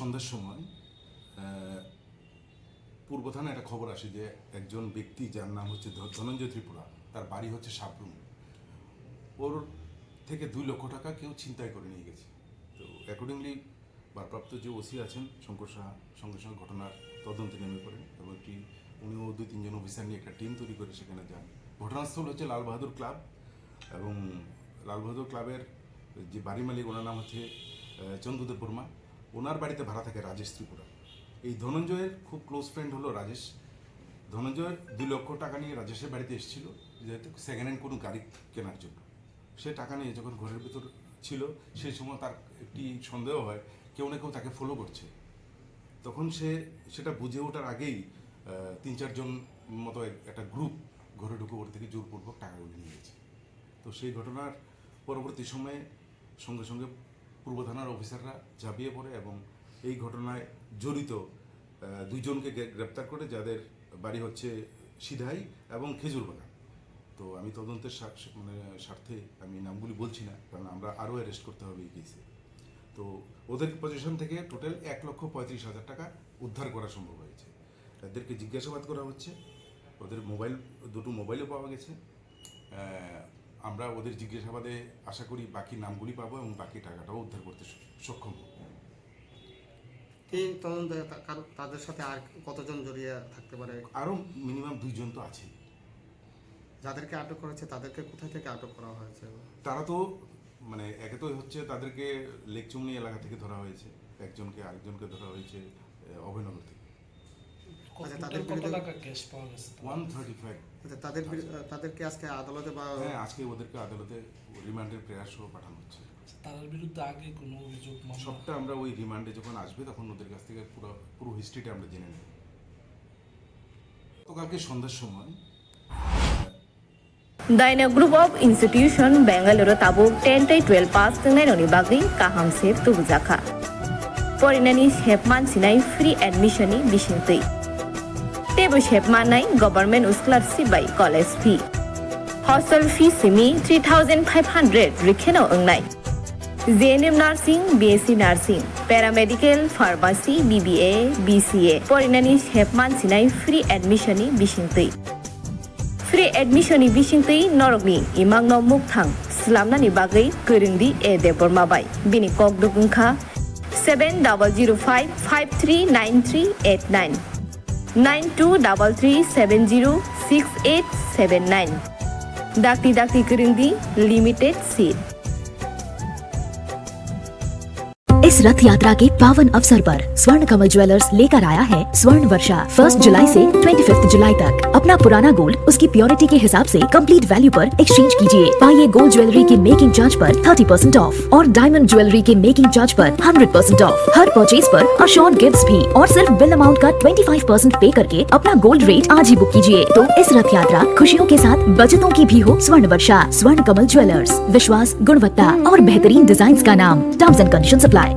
সন্ধ্যার সময় পূর্ব থানায় একটা খবর আসে যে একজন ব্যক্তি যার নাম হচ্ছে ধনঞ্জয় ত্রিপুরা, তার বাড়ি হচ্ছে সাবরুম, ওর থেকে 2 লক্ষ টাকা কেউ ছিনতাই করে নিয়ে গেছে। তো অ্যাকর্ডিংলি ভারপ্রাপ্ত যে ওসি আছেন শঙ্কর সাহা সঙ্গে সঙ্গে ঘটনার তদন্তে নেমে পড়েন এবং উনিও 2-3 জন অফিসার নিয়ে একটা টিম তৈরি করে সেখানে যান। ঘটনাস্থল হচ্ছে লাল বাহাদুর ক্লাব এবং লাল বাহাদুর ক্লাবের যে বাড়ি মালিক ওনার নাম হচ্ছে চন্দ্রদেব বর্মা, ওনার বাড়িতে ভাড়া থাকে রাজেশ ত্রিপুরা। এই ধনঞ্জয়ের খুব ক্লোজ ফ্রেন্ড হলো রাজেশ। ধনঞ্জয়ের 2 লক্ষ টাকা নিয়ে রাজেশের বাড়িতে এসেছিল যেহেতু সেকেন্ড হ্যান্ড কোনো গাড়ি কেনার জন্য। সে টাকা নিয়ে যখন ঘরের ভিতর ছিল সেই সময় তার একটি সন্দেহ হয় কেউ না কেউ তাকে ফলো করছে। তখন সে সেটা বুঝে ওঠার আগেই 3-4 জন মতো একটা গ্রুপ ঘরে ঢুকে ওর থেকে জোরপূর্বক টাকাগুলো নিয়ে গেছে। তো সেই ঘটনার পরবর্তী সময়ে সঙ্গে সঙ্গে পূর্ব থানার অফিসাররা ঝাঁপিয়ে পড়ে এবং এই ঘটনায় জড়িত 2 জনকে গ্রেপ্তার করে, যাদের বাড়ি হচ্ছে সিধাই এবং খেজুরবাগান। তো আমি তদন্তের স্বার্থে আমি নামগুলি বলছি না, কারণ আমরা আরও অ্যারেস্ট করতে হবে এই কেসে। তো ওদের পজিশন থেকে টোটাল 1,35,000 টাকা উদ্ধার করা সম্ভব হয়েছে। তাদেরকে জিজ্ঞাসাবাদ করা হচ্ছে, ওদের দুটো মোবাইলও পাওয়া গেছে। আমরা ওদের জিজ্ঞাসাবাদে আশা করি বাকি নামগুলি পাবো এবং বাকি টাকাটাও উদ্ধার করতে সক্ষম হব। এই তদন্তে তাদের সাথে আর কতজন জড়িয়ে থাকতে পারে? আরও মিনিমাম 2 জন তো আছে। যাদেরকে আটক করেছে তাদেরকে কোথা থেকে আটক করা হয়েছে? তারা তো একে তো হচ্ছে তাদেরকে লেকচুমনি এলাকা থেকে ধরা হয়েছে, আরেকজনকে ধরা হয়েছে অভয়নগর থেকে। আচ্ছা, তাদের কত টাকা ক্যাশ পাওয়া গেছে? 135। আচ্ছা, তাদেরকে আজকে আদালতে হ্যাঁ, আজকে ওদেরকে আদালতে রিমান্ডের প্রেয়ার সহ পাঠানো হচ্ছে। তাদের বিরুদ্ধে আগে কোনো অভিযোগ? সবটা আমরা ওই রিমান্ডে যখন আসবে তখন ওদের কাছ থেকে পুরো হিস্ট্রিটা আমরা জেনে নেব। গতকালকে সন্ধ্যার সময় Daina Group of Institution Bangalore Tabuk 10-12 pass nani bagi kaham sep tubujaka. Porinani shepman sinai free admission ni bisingtui. Tebo shepman nai government scholarship by college fee. Hostel fee simi 3,500 rikheno ongnai. JNM Nursing, BSc Nursing, Paramedical, Pharmacy, BBA, BCA. Porinani shepman sinai free admission ni bisingtui. Free admission ni bisingtui norokni imangno mukthang slamnani bagai goringdi e deborma bai bini kok dukungkha 7005539389 9233706879 dakti goringdi limited seat. इस रथ यात्रा के पावन अवसर पर स्वर्ण कमल jewellers लेकर आया है स्वर्ण वर्षा। 1 जुलाई से 25 जुलाई तक अपना पुराना गोल्ड उसकी प्योरिटी के हिसाब से कंप्लीट वैल्यू पर एक्सचेंज कीजिए। पाइए गोल्ड ज्वेलरी की मेकिंग चार्ज पर 30% ऑफ और डायमंड ज्वेलरी के मेकिंग चार्ज पर 100% ऑफ। हर परचेज पर अशोर्ड गिफ्ट्स भी और सिर्फ बिल अमाउंट का 25% पे करके अपना गोल्ड रेट आज ही बुक कीजिए। तो इस रथ यात्रा खुशियों के साथ बचतों की भी हो स्वर्ण वर्षा। स्वर्ण कमल ज्वेलर्स, विश्वास, गुणवत्ता और बेहतरीन डिजाइन का नाम। Terms and conditions apply.